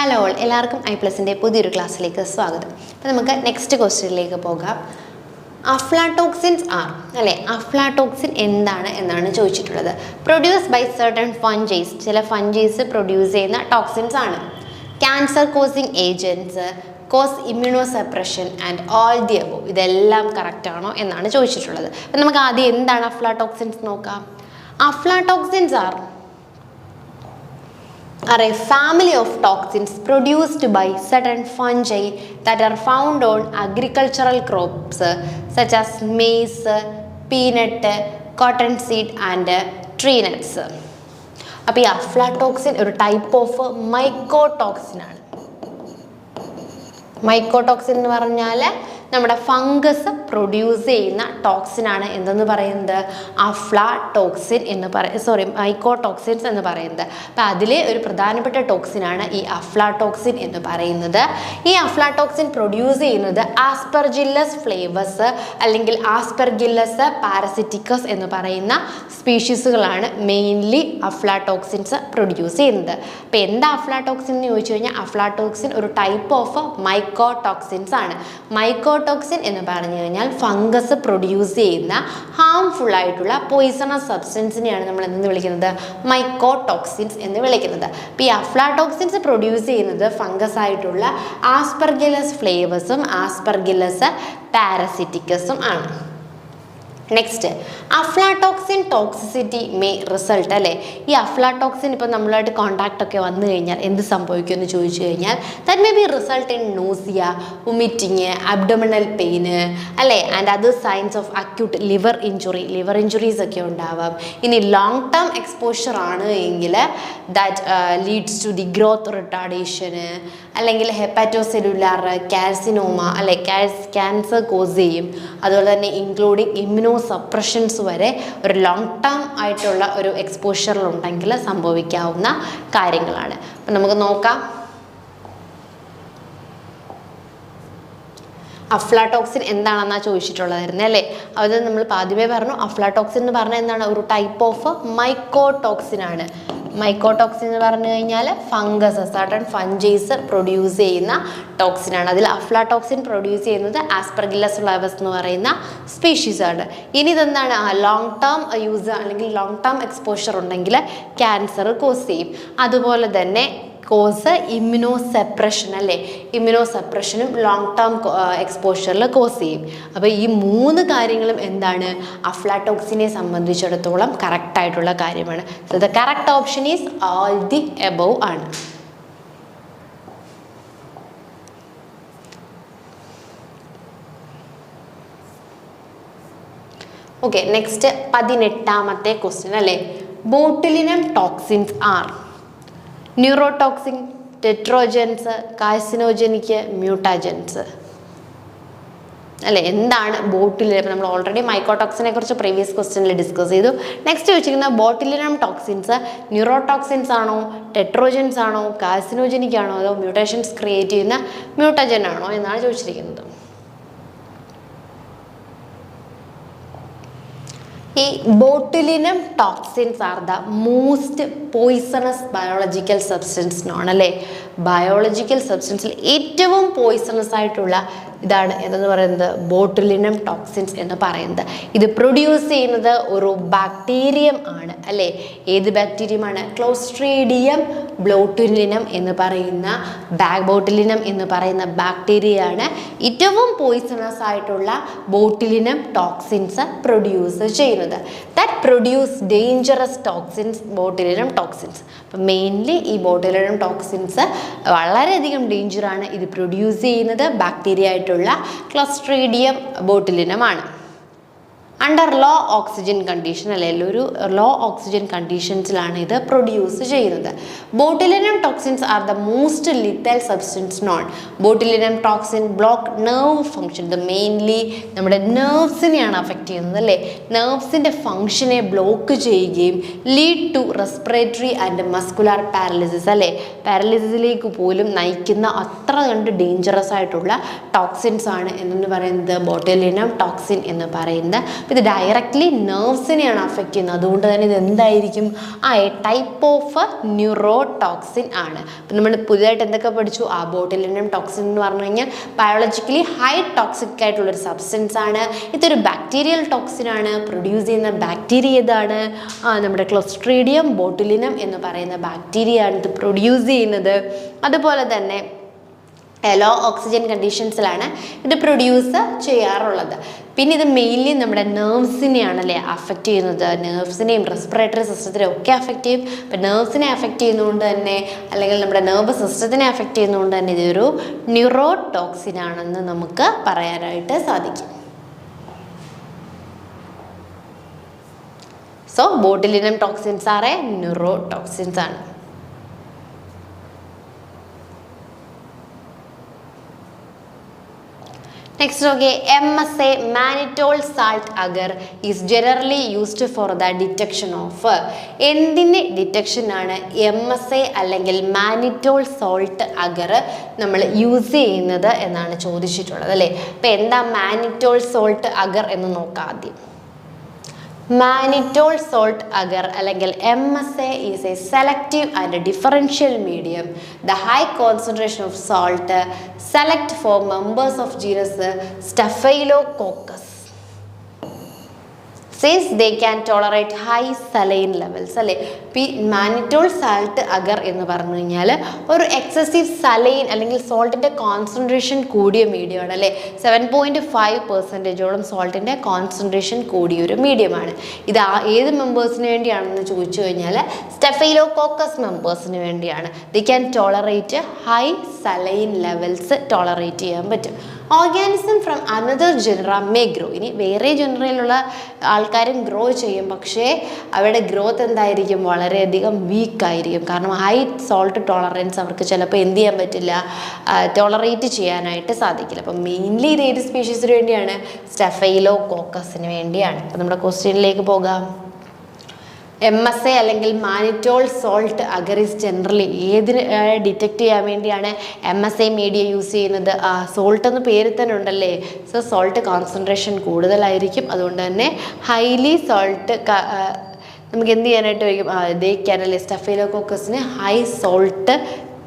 Hello all, എല്ലാവർക്കും i+ന്റെ പുതിയൊരു ക്ലാസ്സിലേക്ക് സ്വാഗതം. അപ്പോൾ നമുക്ക് നെക്സ്റ്റ് ക്വസ്റ്റ്യനിലേക്ക് പോകാം. അഫ്ലാടോക്സിൻസ് ആർ അല്ലേ, അഫ്ലാടോക്സിൻ എന്താണ് എന്നാണ് ചോദിച്ചിട്ടുള്ളത്. പ്രൊഡ്യൂസ് ബൈ സർട്ടൺ ഫംജൈസ്, ചില ഫംജൈസ് പ്രൊഡ്യൂസ് ചെയ്യുന്ന ടോക്സിൻസ് ആണ്. Cancer causing agents, cause immunosuppression and all the above, ഇതെല്ലാം കറക്റ്റ് ആണോ എന്നാണ് ചോദിച്ചിട്ടുള്ളത്. അപ്പം നമുക്ക് ആദ്യം എന്താണ് അഫ്ലാടോക്സിൻസ് നോക്കാം. അഫ്ലാടോക്സിൻസ് are a family of toxins produced by certain fungi that are found on agricultural crops such as maize, peanut, cottonseed and tree nuts. അപ്പോൾ ഈ അഫ്ലാടോക്സിൻ ഒരു ടൈപ്പ് ഓഫ് മൈക്കോടോക്സിൻ ആണ്. മൈക്കോടോക്സിൻ എന്ന് പറഞ്ഞാൽ നമ്മുടെ ഫംഗസ് പ്രൊഡ്യൂസ് ചെയ്യുന്ന ടോക്സിനാണ് എന്തെന്ന് പറയുന്നത്, അഫ്ലാടോക്സിൻ എന്ന് മൈക്കോടോക്സിൻസ് എന്ന് പറയുന്നത്. അപ്പം അതിലെ ഒരു പ്രധാനപ്പെട്ട ടോക്സിനാണ് ഈ അഫ്ലാടോക്സിൻ എന്ന് പറയുന്നത്. ഈ അഫ്ലാടോക്സിൻ പ്രൊഡ്യൂസ് ചെയ്യുന്നത് ആസ്പെർജില്ലസ് ഫ്ലേവസ് അല്ലെങ്കിൽ ആസ്പെർജില്ലസ് പാരസിറ്റിക്കസ് എന്ന് പറയുന്ന സ്പീഷീസുകളാണ് മെയിൻലി അഫ്ലാടോക്സിൻസ് പ്രൊഡ്യൂസ് ചെയ്യുന്നത്. അപ്പോൾ എന്താ അഫ്ലാടോക്സിൻ എന്ന് ചോദിച്ചു കഴിഞ്ഞാൽ, അഫ്ലാടോക്സിൻ ഒരു ടൈപ്പ് ഓഫ് മൈക്കോടോക്സിൻസ് ആണ്. മൈക്കോടോക്സിൻ എന്ന് പറഞ്ഞു കഴിഞ്ഞാൽ ഫംഗസ് പ്രൊഡ്യൂസ് ചെയ്യുന്ന ഹാംഫുൾ ആയിട്ടുള്ള പോയിസണസ് സബ്സ്റ്റൻസിനെയാണ് നമ്മൾ എന്തെന്ന് വിളിക്കുന്നത്, മൈക്കോടോക്സിൻസ് എന്ന് വിളിക്കുന്നത്. അപ്പോൾ ഈ അഫ്ലാടോക്സിൻസ് പ്രൊഡ്യൂസ് ചെയ്യുന്നത് ഫംഗസ് ആയിട്ടുള്ള ആസ്പെർജില്ലസ് ഫ്ലേവസും ആസ്പെർജില്ലസ് പാരസിറ്റിക്കസും ആണ്. Next, aflatoxin toxicity may result അല്ലേ. ഈ അഫ്ലാടോക്സിൻ ഇപ്പോൾ നമ്മളായിട്ട് കോണ്ടാക്ട് ഒക്കെ വന്നു കഴിഞ്ഞാൽ എന്ത് സംഭവിക്കും എന്ന് ചോദിച്ചു കഴിഞ്ഞാൽ, that may be result in nausea, vomiting, abdominal pain അല്ലേ, and other signs of acute liver injuries ഒക്കെ ഉണ്ടാവാം. ഇനി ലോങ് ടേം എക്സ്പോഷർ ആണ് എങ്കിൽ that leads to the growth retardation അല്ലെങ്കിൽ ഹെപ്പാറ്റോസെല്ലുലാർ കാർസിനോമ അല്ലെ, ക്യാൻസർ കോസ് ചെയ്യും. അതുപോലെ തന്നെ ഇൻക്ലൂഡിങ് ഇമ്മ്യൂണോ സപ്രഷൻസ് വരെ ഒരു ലോങ് ടേം ആയിട്ടുള്ള ഒരു എക്സ്പോഷറിലുണ്ടെങ്കിൽ സംഭവിക്കാവുന്ന കാര്യങ്ങളാണ്. അപ്പം നമുക്ക് നോക്കാം. അഫ്ലാടോക്സിൻ എന്താണെന്നാണ് ചോദിച്ചിട്ടുള്ളതായിരുന്നു അല്ലേ. അത് നമ്മൾ ആദ്യമേ പറഞ്ഞു, അഫ്ലാടോക്സിൻ എന്ന് പറഞ്ഞാൽ എന്താണ്, ഒരു ടൈപ്പ് ഓഫ് മൈക്കോടോക്സിൻ ആണ്. മൈക്കോടോക്സിൻ എന്ന് പറഞ്ഞു കഴിഞ്ഞാൽ ഫംഗസ്, സർട്ടൺ ഫംജൈസ് പ്രൊഡ്യൂസ് ചെയ്യുന്ന ടോക്സിനാണ്. അതിൽ അഫ്ലാടോക്സിൻ പ്രൊഡ്യൂസ് ചെയ്യുന്നത് ആസ്പെർജില്ലസ് ഫ്ലേവസ് എന്ന് പറയുന്ന സ്പീഷീസ് ആണ്. ഇനി ഇതെന്താണ്, ലോങ് ടേം യൂസ് അല്ലെങ്കിൽ ലോങ് ടേം എക്സ്പോഷർ ഉണ്ടെങ്കിൽ ക്യാൻസർ കോസ് ചെയ്യും. അതുപോലെ തന്നെ കോസ് ഇമ്മ്യൂണോ സപ്രഷൻ അല്ലേ, ഇമ്മ്യൂണോ സപ്രഷനും ലോങ് ടേം എക്സ്പോഷറിൽ കോസ് ചെയ്യും. അപ്പോൾ ഈ മൂന്ന് കാര്യങ്ങളും എന്താണ്, അഫ്ലാടോക്സിനെ സംബന്ധിച്ചിടത്തോളം കറക്റ്റായിട്ടുള്ള കാര്യമാണ്. So the correct option is all the above ആണ്. ഓക്കെ, നെക്സ്റ്റ് 18ാമത്തെ ക്വസ്റ്റ്യൻ അല്ലേ. Botulinum toxins are neurotoxin, teratogens, carcinogenic, mutagens അല്ലേ. എന്താണ് ബോട്ടുലിനം? നമ്മൾ ഓൾറെഡി മൈക്കോടോക്സിനെ കുറിച്ച് പ്രീവിയസ് ക്വസ്റ്റ്യനിൽ ഡിസ്കസ് ചെയ്തു. നെക്സ്റ്റ് ചോദിച്ചിരിക്കുന്ന ബോട്ടുലിനം ടോക്സിൻസ് ന്യൂറോടോക്സിൻസ് ആണോ, ടെട്രോജൻസ് ആണോ, കാർസിനോജനിക് ആണോ, അതോ മ്യൂട്ടേഷൻസ് ക്രിയേറ്റ് ചെയ്യുന്ന മ്യൂട്ടാജൻ ആണോ എന്നാണ് ചോദിച്ചിരിക്കുന്നത്. ഈ botulinum toxins are the most poisonous biological substance non അല്ലേ. ബയോളജിക്കൽ സബ്സ്റ്റൻസിൽ ഏറ്റവും പോയിസണസ് ആയിട്ടുള്ള ഇതാണ് എന്തെന്ന് പറയുന്നത്, ബോട്ടുലിനം ടോക്സിൻസ് എന്ന് പറയുന്നത്. ഇത് പ്രൊഡ്യൂസ് ചെയ്യുന്നത് ഒരു ബാക്ടീരിയം ആണ് അല്ലേ. ഏത് ബാക്ടീരിയമാണ്, ക്ലോസ്ട്രീഡിയം ബോട്ടുലിനം എന്ന് പറയുന്ന ബോട്ടുലിനം എന്ന് പറയുന്ന ബാക്ടീരിയയാണ് ഏറ്റവും പോയിസണസ് ആയിട്ടുള്ള ബോട്ടുലിനം ടോക്സിൻസ് പ്രൊഡ്യൂസ് ചെയ്യുന്നത്. That produce dangerous toxins, botulinum toxins. അപ്പം മെയിൻലി ഈ ബോട്ടുലിനം ടോക്സിൻസ് വളരെയധികം ഡേഞ്ചറാണ്. ഇത് പ്രൊഡ്യൂസ് ചെയ്യുന്നത് ബാക്ടീരിയ ആയിട്ടുള്ള ക്ലോസ്ട്രീഡിയം ബോട്ടുലിനമാണ്. അണ്ടർ ലോ ഓക്സിജൻ കണ്ടീഷൻ അല്ലെ, ഒരു ലോ ഓക്സിജൻ കണ്ടീഷൻസിലാണ് ഇത് പ്രൊഡ്യൂസ് ചെയ്യുന്നത്. Botulinum toxins are the most lethal substance known. Botulinum toxin block nerve function. ഇത് മെയിൻലി നമ്മുടെ നെർവ്സിനെയാണ് അഫക്റ്റ് ചെയ്യുന്നത് അല്ലേ. നെർവ്സിൻ്റെ ഫങ്ഷനെ ബ്ലോക്ക് ചെയ്യുകയും lead to respiratory and muscular paralysis അല്ലേ, പാരലിസിസിലേക്ക് പോലും നയിക്കുന്ന അത്ര കണ്ട് ഡേഞ്ചറസ് ആയിട്ടുള്ള ടോക്സിൻസ് ആണ് എന്ന് പറയുന്നത് ബോട്ടുലിനം ടോക്സിൻ എന്ന് പറയുന്നത്. ഇത് ഇത് ഡയറക്റ്റ്ലി നെർവ്സിനെയാണ് അഫക്റ്റ് ചെയ്യുന്നത്. അതുകൊണ്ട് തന്നെ ഇത് എന്തായിരിക്കും? എ ടൈപ്പ് ഓഫ് ന്യൂറോടോക്സിൻ ആണ്. അപ്പം നമ്മൾ പുതിയതായിട്ട് എന്തൊക്കെ പഠിച്ചു? ബോട്ടിലിനം ടോക്സിൻ എന്ന് പറഞ്ഞു കഴിഞ്ഞാൽ ബയോളജിക്കലി ഹൈ ടോക്സിക് ആയിട്ടുള്ളൊരു സബ്സ്റ്റൻസ് ആണ്. ഇതൊരു ബാക്ടീരിയൽ ടോക്സിൻ ആണ്. പ്രൊഡ്യൂസ് ചെയ്യുന്ന ബാക്ടീരിയ ഏതാണ്? നമ്മുടെ ക്ലോസ്ട്രീഡിയം ബോട്ടുലിനം എന്ന് പറയുന്ന ബാക്ടീരിയ ആണ് ഇത് പ്രൊഡ്യൂസ് ചെയ്യുന്നത്. അതുപോലെ തന്നെ ലോ ഓക്സിജൻ കണ്ടീഷൻസിലാണ് ഇത് പ്രൊഡ്യൂസ് ചെയ്യാറുള്ളത്. പിന്നെ ഇത് മെയിൻലി നമ്മുടെ നെർവ്സിനെയാണല്ലേ അഫക്റ്റ് ചെയ്യുന്നത്. നെർവ്സിനെയും റെസ്പിറേറ്ററി സിസ്റ്റത്തിനെയും ഒക്കെ അഫക്റ്റ് ചെയ്യും. അപ്പം നെർവ്സിനെ അഫക്റ്റ് ചെയ്യുന്നതുകൊണ്ട് തന്നെ, അല്ലെങ്കിൽ നമ്മുടെ നെർവസ് സിസ്റ്റത്തിനെ അഫക്റ്റ് ചെയ്യുന്നതുകൊണ്ട് തന്നെ ഇതൊരു ന്യൂറോടോക്സിൻ ആണെന്ന് നമുക്ക് പറയാനായിട്ട് സാധിക്കും. സോ ബോട്ടിലിനം ടോക്സിൻസ് ആർ ന്യൂറോടോക്സിൻസ് ആണ്. Next, okay, MSA, mannitol salt agar, is generally used for the detection of എന്തിൻ്റെ ഡിറ്റക്ഷൻ ആണ് MSA അല്ലെങ്കിൽ മാനിറ്റോൾ സോൾട്ട് അഗർ നമ്മൾ യൂസ് ചെയ്യുന്നത് എന്നാണ് ചോദിച്ചിട്ടുള്ളത് അല്ലേ. അപ്പം എന്താ മാനിറ്റോൾ സോൾട്ട് അഗർ എന്ന് നോക്കാം ആദ്യം. Mannitol salt agar അല്ലെങ്കിൽ MSA is a selective and differential medium. The high concentration of salt select for members of genus Staphylococcus since they can tolerate high saline levels അല്ലേ. മാനിറ്റോൾ സാൾട്ട് അഗർ എന്ന് പറഞ്ഞു കഴിഞ്ഞാൽ ഒരു excessive saline അല്ലെങ്കിൽ സോൾട്ടിൻ്റെ concentration കൂടിയ മീഡിയമാണ് അല്ലേ. 7.5% സോൾട്ടിൻ്റെ concentration കൂടിയ ഒരു മീഡിയമാണ്. ഇത് ഏത് മെമ്പേഴ്സിന് വേണ്ടിയാണെന്ന് ചോദിച്ചു കഴിഞ്ഞാൽ സ്റ്റെഫൈലോകോക്കസ് മെമ്പേഴ്സിന് വേണ്ടിയാണ്. The can tolerate high saline levels tolerate ചെയ്യാൻ പറ്റും. Organism from another genera may grow. ഇനി വേറെ ജനറയിലുള്ള ആൾക്കാരും ഗ്രോ ചെയ്യും, പക്ഷേ അവരുടെ ഗ്രോത്ത് എന്തായിരിക്കും? വളരെയധികം വീക്കായിരിക്കും. കാരണം ഹൈ സോൾട്ട് ടോളറൻസ് അവർക്ക് ചിലപ്പോൾ എന്ത് ചെയ്യാൻ പറ്റില്ല, ടോളറേറ്റ് ചെയ്യാനായിട്ട് സാധിക്കില്ല. അപ്പം മെയിൻലി ഇത് ഏത് സ്പീഷീസിന് വേണ്ടിയാണ്? സ്റ്റെഫൈലോകോക്കസിന് വേണ്ടിയാണ്. അപ്പം നമ്മുടെ ക്വസ്റ്റ്യനിലേക്ക് പോകാം. MSA അല്ലെങ്കിൽ മാനിറ്റോൾ സോൾട്ട് അഗറിസ് ജനറലി ഏതിന് ഡിറ്റക്റ്റ് ചെയ്യാൻ വേണ്ടിയാണ് MSA മീഡിയ യൂസ് ചെയ്യുന്നത്? സോൾട്ട് എന്ന് പേര് തന്നെ ഉണ്ടല്ലേ. സോ സോൾട്ട് കോൺസെൻട്രേഷൻ കൂടുതലായിരിക്കും. അതുകൊണ്ട് തന്നെ ഹൈലി സോൾട്ട് നമുക്ക് എന്ത് ചെയ്യാനായിട്ട് വയ്ക്കും? ഇതേക്കാനല്ലേ സ്റ്റെഫൈലോകോക്കസിന് ഹൈ സോൾട്ട്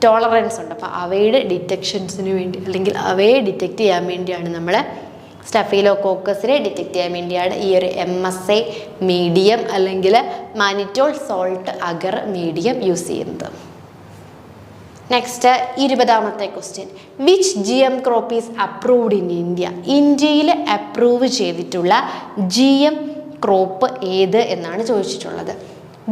ടോളറൻസ് ഉണ്ട്. അപ്പോൾ അവയുടെ ഡിറ്റക്ഷൻസിന് വേണ്ടി അല്ലെങ്കിൽ അവയെ ഡിറ്റക്റ്റ് ചെയ്യാൻ വേണ്ടിയാണ് നമ്മൾ സ്റ്റെഫൈലോകോക്കസിനെ ഡിറ്റക്റ്റ് ചെയ്യാൻ വേണ്ടിയാണ് ഈ ഒരു MSA മീഡിയം അല്ലെങ്കിൽ mannitol salt agar medium use ചെയ്യുന്നത്. നെക്സ്റ്റ് 20ാമത്തെ question. Which GM crop is approved in India? ഇന്ത്യയിൽ അപ്രൂവ് ചെയ്തിട്ടുള്ള GM ക്രോപ്പ് ഏത് എന്നാണ് ചോദിച്ചിട്ടുള്ളത്.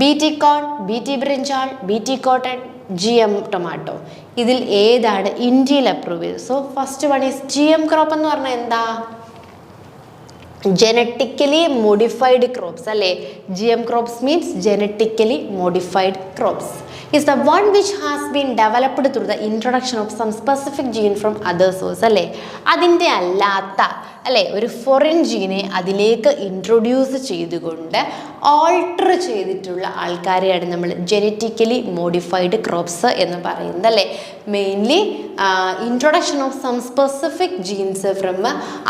BT corn, BT brinjal, BT cotton, GM tomato. ഇതിൽ ഏതാണ് ഇന്ത്യയിൽ അപ്രൂവ് ചെയ്തത്? So first one is GM crop എന്ന് പറഞ്ഞാൽ എന്താ? ജനറ്റിക്കലി മോഡിഫൈഡ് ക്രോപ്സ് അല്ലേ. GM crops means genetically modified crops is the one which has been developed through the introduction of some specific gene from other source അല്ലേ. അതിൻ്റെ അല്ലാത്ത അല്ലേ ഒരു foreign ജീനെ അതിലേക്ക് ഇൻട്രൊഡ്യൂസ് ചെയ്തുകൊണ്ട് ഓൾട്ടർ ചെയ്തിട്ടുള്ള ആൾക്കാരെയാണ് നമ്മൾ ജനറ്റിക്കലി മോഡിഫൈഡ് ക്രോപ്സ് എന്ന് പറയുന്നത് അല്ലേ. Mainly introduction of some specific genes from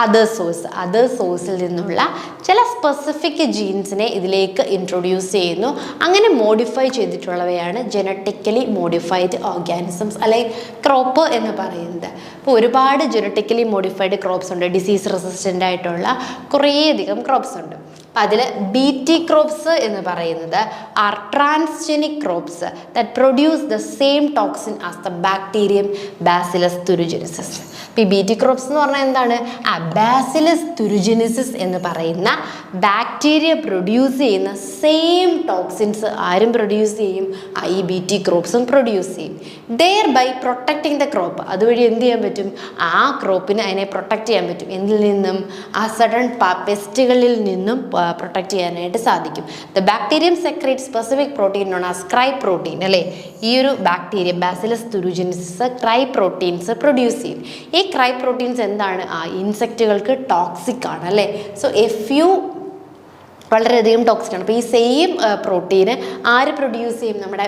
other സോഴ്സിൽ നിന്നുള്ള ചില സ്പെസിഫിക് ജീൻസിനെ ഇതിലേക്ക് ഇൻട്രൊഡ്യൂസ് ചെയ്യുന്നു. അങ്ങനെ മോഡിഫൈ ചെയ്തിട്ടുള്ളവയാണ് ജനറ്റിക്കലി മോഡിഫൈഡ് ഓർഗാനിസംസ് അല്ലെങ്കിൽ ക്രോപ്പ് എന്ന് പറയുന്നത്. അപ്പോൾ ഒരുപാട് ജനറ്റിക്കലി മോഡിഫൈഡ് ക്രോപ്സ് ഉണ്ട്. ഡിസീസ് റെസിസ്റ്റൻ്റ് ആയിട്ടുള്ള കുറേയധികം ക്രോപ്സ് ഉണ്ട്. അപ്പം അതിൽ BT ക്രോപ്സ് എന്ന് പറയുന്നത് are transgenic crops that produce the same toxin as the bacterium bacillus thuringiensis. അപ്പോൾ ഈ BT ക്രോപ്സ് എന്ന് പറഞ്ഞാൽ എന്താണ്? ബാസിലസ് തുരുജെനിസിസ് എന്ന് പറയുന്ന ബാക്ടീരിയ പ്രൊഡ്യൂസ് ചെയ്യുന്ന സെയിം ടോക്സിൻസ് ആരും പ്രൊഡ്യൂസ് ചെയ്യും? ഈ BT ക്രോപ്സും പ്രൊഡ്യൂസ് ചെയ്യും. Thereby protecting the crop. അതുവഴി എന്ത് ചെയ്യാൻ പറ്റും? ആ ക്രോപ്പിന് അതിനെ പ്രൊട്ടക്റ്റ് ചെയ്യാൻ പറ്റും. എന്തിൽ നിന്നും? ആ സഡൻ പെസ്റ്റുകളിൽ നിന്നും പ്രൊട്ടക്റ്റ് ചെയ്യാനായിട്ട് സാധിക്കും. The bacterium secrete specific protein known as cry protein അല്ലേ. ഈ ഒരു bacteria bacillus thuringiensis cry proteins produce ചെയ്യും. ഈ ക്രൈ പ്രോട്ടീൻസ് എന്താണ്? ഇൻസെക്റ്റുകൾക്ക് ടോക്സിക് ആണ് അല്ലേ. സോ വളരെയധികം ടോക്സിക് ആണ്. അപ്പോൾ ഈ സെയിം പ്രോട്ടീന് ആര് പ്രൊഡ്യൂസ് ചെയ്യും? നമ്മുടെ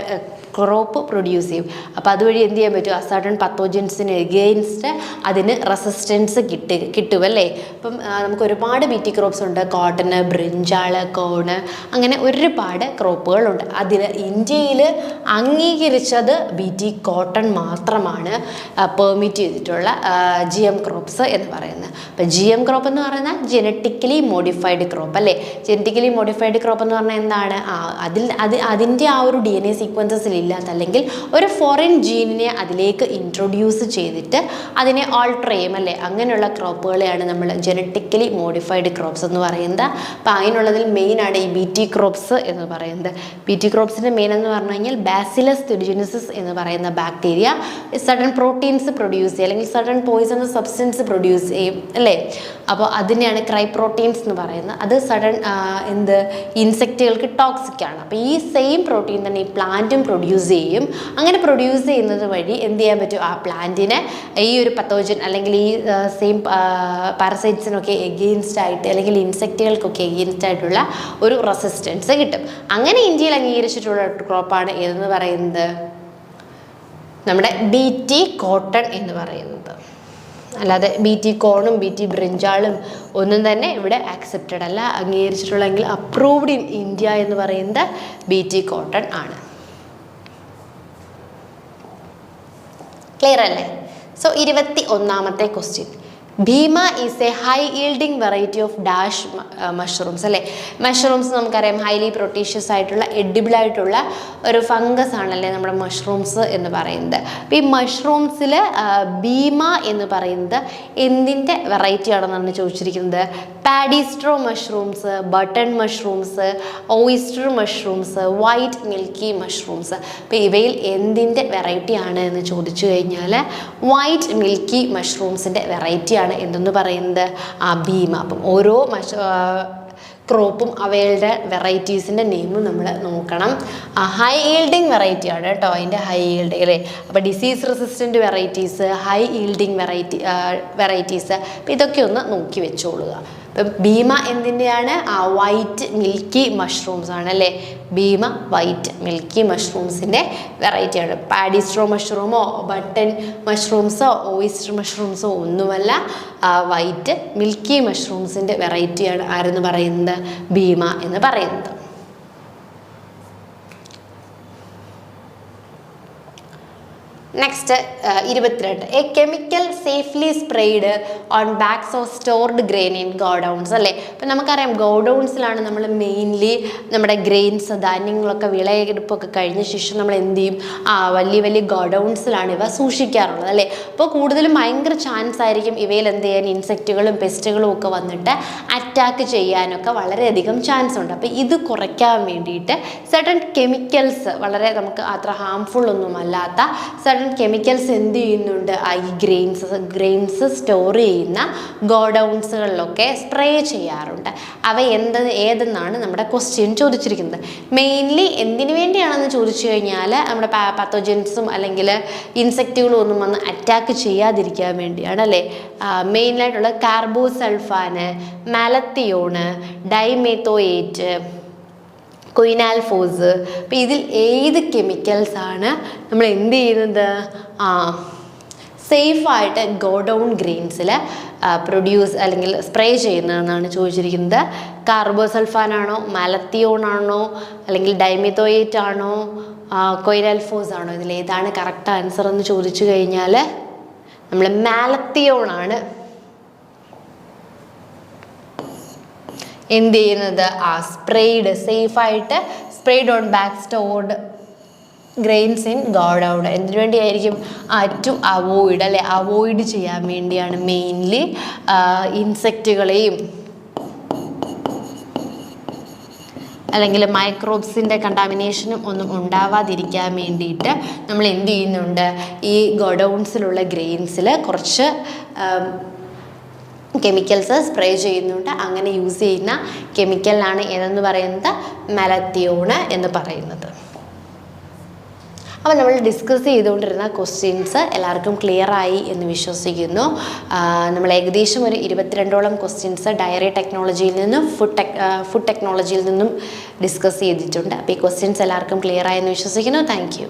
ക്രോപ്പ് പ്രൊഡ്യൂസ് ചെയ്യും. അപ്പോൾ അതുവഴി എന്ത് ചെയ്യാൻ പറ്റും? സർട്ടൺ പത്തോജൻസിന് എഗെയിൻസ്റ്റ് അതിന് റെസിസ്റ്റൻസ് കിട്ടും അല്ലേ. അപ്പം നമുക്ക് ഒരുപാട് ബി ടി ക്രോപ്സ് ഉണ്ട്. കോട്ടന്, ബ്രിഞ്ചാൾ, കോണ്, അങ്ങനെ ഒരുപാട് ക്രോപ്പുകളുണ്ട്. അതിൽ ഇന്ത്യയിൽ അംഗീകരിച്ചത് ബി ടി കോട്ടൺ മാത്രമാണ് പെർമിറ്റ് ചെയ്തിട്ടുള്ള ജി എം ക്രോപ്സ് എന്ന് പറയുന്നത്. അപ്പം ജി എം ക്രോപ്പ് എന്ന് പറയുന്നത് ജെനറ്റിക്കലി മോഡിഫൈഡ് ക്രോപ്പ് അല്ലേ. ജെനറ്റിക്കലി മോഡിഫൈഡ് ക്രോപ്പ് എന്ന് പറഞ്ഞാൽ എന്താണ്? അതിൻ്റെ ആ ഒരു ഡി എൻ എ സീക്വൻസസിൽ ഇല്ലാത്ത, അല്ലെങ്കിൽ ഒരു ഫോറിൻ ജീനിനെ അതിലേക്ക് ഇൻട്രൊഡ്യൂസ് ചെയ്തിട്ട് അതിനെ ആൾട്ടർ ചെയ്യും അല്ലേ. അങ്ങനെയുള്ള ക്രോപ്പുകളെയാണ് നമ്മൾ ജെനറ്റിക്കലി മോഡിഫൈഡ് ക്രോപ്സ് എന്ന് പറയുന്നത്. അപ്പോൾ അതിനുള്ളതിൽ മെയിനാണ് ഈ ബി ടി ക്രോപ്സ് എന്ന് പറയുന്നത്. ബി ടി ക്രോപ്സിൻ്റെ മെയിൻ എന്ന് പറഞ്ഞു കഴിഞ്ഞാൽ ബാസിലസ് തുരിജിനസിസ് എന്ന് പറയുന്ന ബാക്ടീരിയ സഡൻ പ്രോട്ടീൻസ് പ്രൊഡ്യൂസ് ചെയ്യും, അല്ലെങ്കിൽ സഡൻ പോയിസണസ് സബ്സ്റ്റൻസ് പ്രൊഡ്യൂസ് ചെയ്യും അല്ലേ. അപ്പോൾ അതിനെയാണ് ക്രൈ പ്രോട്ടീൻസ് എന്ന് പറയുന്നത്. അത് സഡൻ ഇൻസെക്റ്റുകൾക്ക് ടോക്സിക് ആണ്. അപ്പോൾ ഈ സെയിം പ്രോട്ടീൻ തന്നെ ഈ പ്ലാന്റും പ്രൊഡ്യൂസ് ചെയ്യും. അങ്ങനെ പ്രൊഡ്യൂസ് ചെയ്യുന്നത് വഴി എന്ത് ചെയ്യാൻ പറ്റും? ആ പ്ലാന്റിനെ ഈ ഒരു പത്തോജൻ അല്ലെങ്കിൽ ഈ സെയിം പാരസൈറ്റ്സിനൊക്കെ എഗെയിൻസ്റ്റ് ആയിട്ട്, അല്ലെങ്കിൽ ഇൻസെക്റ്റുകൾക്കൊക്കെ എഗെയിൻസ്റ്റ് ആയിട്ടുള്ള ഒരു റെസിസ്റ്റൻസ് കിട്ടും. അങ്ങനെ ഇന്ത്യയിൽ അംഗീകരിച്ചിട്ടുള്ള ക്രോപ്പാണ് ഏതെന്ന് പറയുന്നത്? നമ്മുടെ ബി ടി കോട്ടൺ എന്ന് പറയുന്നത്. അല്ലാതെ ബി ടി കോണും ബി ടി ബ്രിഞ്ചാളും ഒന്നും തന്നെ ഇവിടെ ആക്സെപ്റ്റഡ് അല്ല. അംഗീകരിച്ചിട്ടുള്ളെങ്കിൽ അപ്രൂവ്ഡ് ഇൻ ഇന്ത്യ എന്ന് പറയുന്നത് ബി ടി കോട്ടൺ ആണ്. ക്ലിയർ അല്ലേ? സോ 21ാമത്തെ question, Bhima is a high yielding variety of dash mushrooms അല്ലേ. മഷ്റൂംസ് നമുക്കറിയാം ഹൈലി പ്രൊട്ടീഷ്യസ് ആയിട്ടുള്ള എഡിബിൾ ആയിട്ടുള്ള ഒരു ഫംഗസ് ആണല്ലേ നമ്മുടെ മഷ്റൂംസ് എന്ന് പറയുന്നത്. അപ്പോൾ ഈ മഷ്റൂംസിൽ ഭീമ എന്ന് പറയുന്നത് എന്തിൻ്റെ വെറൈറ്റി ആണെന്നാണ് ചോദിച്ചിരിക്കുന്നത്? പാഡിസ്ട്രോ mushrooms, button mushrooms, oyster mushrooms, white milky mushrooms. അപ്പോൾ ഇവയിൽ എന്തിൻ്റെ വെറൈറ്റി ആണ് എന്ന് ചോദിച്ചു കഴിഞ്ഞാൽ വൈറ്റ് മിൽക്കി മഷ്റൂംസിൻ്റെ വെറൈറ്റി ആണ് എന്തെന്ന് പറയുന്നത്? ഭീമ. അപ്പം ഓരോ ക്രോപ്പും അവയുടെ വെറൈറ്റീസിൻ്റെ നെയിമും നമ്മൾ നോക്കണം. ഹൈ ഈൽഡിങ് വെറൈറ്റി ആണ് കേട്ടോ അതിൻ്റെ ഹൈ ഈൽഡിങ് അല്ലേ. അപ്പോൾ disease resistant varieties, high yielding varieties, അപ്പോൾ ഇതൊക്കെ ഒന്ന് നോക്കി വെച്ചോളുക. ഇപ്പം ഭീമ എന്തിൻ്റെയാണ്? വൈറ്റ് മിൽക്കി മഷ്റൂംസ് ആണ് അല്ലേ. ഭീമ വൈറ്റ് മിൽക്കി മഷ്റൂംസിൻ്റെ വെറൈറ്റിയാണ്. പാഡിസ്ട്രോ മഷ്റൂമോ ബട്ടൺ മഷ്റൂംസോ ഓയിസ്റ്റർ മഷ്റൂംസോ ഒന്നുമല്ല, വൈറ്റ് മിൽക്കി മഷ്റൂംസിൻ്റെ വെറൈറ്റിയാണ് ആരെന്ന് പറയുന്നത്? ഭീമ എന്ന് പറയുന്നത്. Next 22, A chemical safely sprayed on backs of stored grain in godowns അല്ലേ. അപ്പം നമുക്കറിയാം ഗോഡൗൺസിലാണ് നമ്മൾ മെയിൻലി നമ്മുടെ ഗ്രെയിൻസ്, ധാന്യങ്ങളൊക്കെ വിളയെടുപ്പൊക്കെ കഴിഞ്ഞ ശേഷം നമ്മൾ എന്ത് ചെയ്യും? വലിയ വലിയ ഗോഡൗൺസിലാണ് ഇവ സൂക്ഷിക്കാറുള്ളത് അല്ലേ. അപ്പോൾ കൂടുതലും ഭയങ്കര ചാൻസ് ആയിരിക്കും ഇവയിൽ എന്ത് ചെയ്യാൻ? ഇൻസെക്റ്റുകളും പെസ്റ്റുകളും ഒക്കെ വന്നിട്ട് അറ്റാക്ക് ചെയ്യാനൊക്കെ വളരെയധികം ചാൻസ് ഉണ്ട്. അപ്പോൾ ഇത് കുറയ്ക്കാൻ വേണ്ടിയിട്ട് സർട്ടൺ കെമിക്കൽസ്, വളരെ നമുക്ക് അത്ര ഹാംഫുൾ ഒന്നും അല്ലാത്ത സർട്ടൺ കെമിക്കൽസ് എന്ത് ചെയ്യുന്നുണ്ട്? ഈ ഗ്രെയിൻസ് സ്റ്റോർ ചെയ്യുന്ന ഗോഡൗൺസുകളിലൊക്കെ സ്പ്രേ ചെയ്യാറുണ്ട്. അവ ഏതെന്നാണ് നമ്മുടെ ക്വസ്റ്റ്യൻ ചോദിച്ചിരിക്കുന്നത്. മെയിൻലി എന്തിനു വേണ്ടിയാണെന്ന് ചോദിച്ചു കഴിഞ്ഞാൽ നമ്മുടെ പത്തോജൻസും അല്ലെങ്കിൽ ഇൻസെക്റ്റുകളും ഒന്നും വന്ന് അറ്റാക്ക് ചെയ്യാതിരിക്കാൻ വേണ്ടിയാണ് അല്ലേ. മെയിനായിട്ടുള്ള കാർബോസൾഫാന്, മാലത്തിയോണ്, ഡൈമെത്തോയേറ്റ്, ക്വിനാൽഫോസ്. അപ്പോൾ ഇതിൽ ഏത് കെമിക്കൽസാണ് നമ്മൾ എന്ത് ചെയ്യുന്നത്? സേഫായിട്ട് ഗോഡൗൺ ഗ്രെയിൻസിൽ പ്രൊഡ്യൂസ് അല്ലെങ്കിൽ സ്പ്രേ ചെയ്യുന്നതെന്നാണ് ചോദിച്ചിരിക്കുന്നത്. കാർബോസൾഫാനാണോ, മാലത്തിയോണാണോ, അല്ലെങ്കിൽ ഡൈമെത്തോയേറ്റ് ആണോ, ക്വിനാൽഫോസ് ആണോ? ഇതിലേതാണ് കറക്റ്റ് ആൻസർ എന്ന് ചോദിച്ചു കഴിഞ്ഞാൽ നമ്മൾ മാലത്തിയോണാണ് എന്ത് ചെയ്യുന്നത്? സ്പ്രേഡ്, സേഫായിട്ട് sprayed on back stored grains in godown. എന്തിനു വേണ്ടിയായിരിക്കും? ടു അവോയ്ഡ് അല്ലേ, അവോയ്ഡ് ചെയ്യാൻ വേണ്ടിയാണ് മെയിൻലി ഇൻസെക്റ്റുകളെയും അല്ലെങ്കിൽ മൈക്രോബ്സിൻ്റെ കണ്ടാമിനേഷനും ഒന്നും ഉണ്ടാവാതിരിക്കാൻ വേണ്ടിയിട്ട് നമ്മൾ എന്ത് ചെയ്യുന്നുണ്ട്? ഈ ഗോഡൗൺസിലുള്ള ഗ്രെയിൻസിൽ കുറച്ച് കെമിക്കൽസ് സ്പ്രേ ചെയ്യുന്നുണ്ട്. അങ്ങനെ യൂസ് ചെയ്യുന്ന കെമിക്കലാണ് ഏതെന്ന് പറയുന്നത്? മാലത്തിയോണ് എന്ന് പറയുന്നത്. അപ്പോൾ നമ്മൾ ഡിസ്കസ് ചെയ്തുകൊണ്ടിരുന്ന ക്വസ്റ്റ്യൻസ് എല്ലാവർക്കും ക്ലിയർ ആയി എന്ന് വിശ്വസിക്കുന്നു. നമ്മൾ ഏകദേശം ഒരു 22ഓളം ക്വസ്റ്റ്യൻസ് ഡയറി ടെക്നോളജിയിൽ നിന്നും ഫുഡ് ടെക്നോളജിയിൽ നിന്നും ഡിസ്കസ് ചെയ്തിട്ടുണ്ട്. അപ്പോൾ ഈ ക്വസ്റ്റ്യൻസ് എല്ലാവർക്കും ക്ലിയർ ആയി എന്ന് വിശ്വസിക്കുന്നു. Thank you.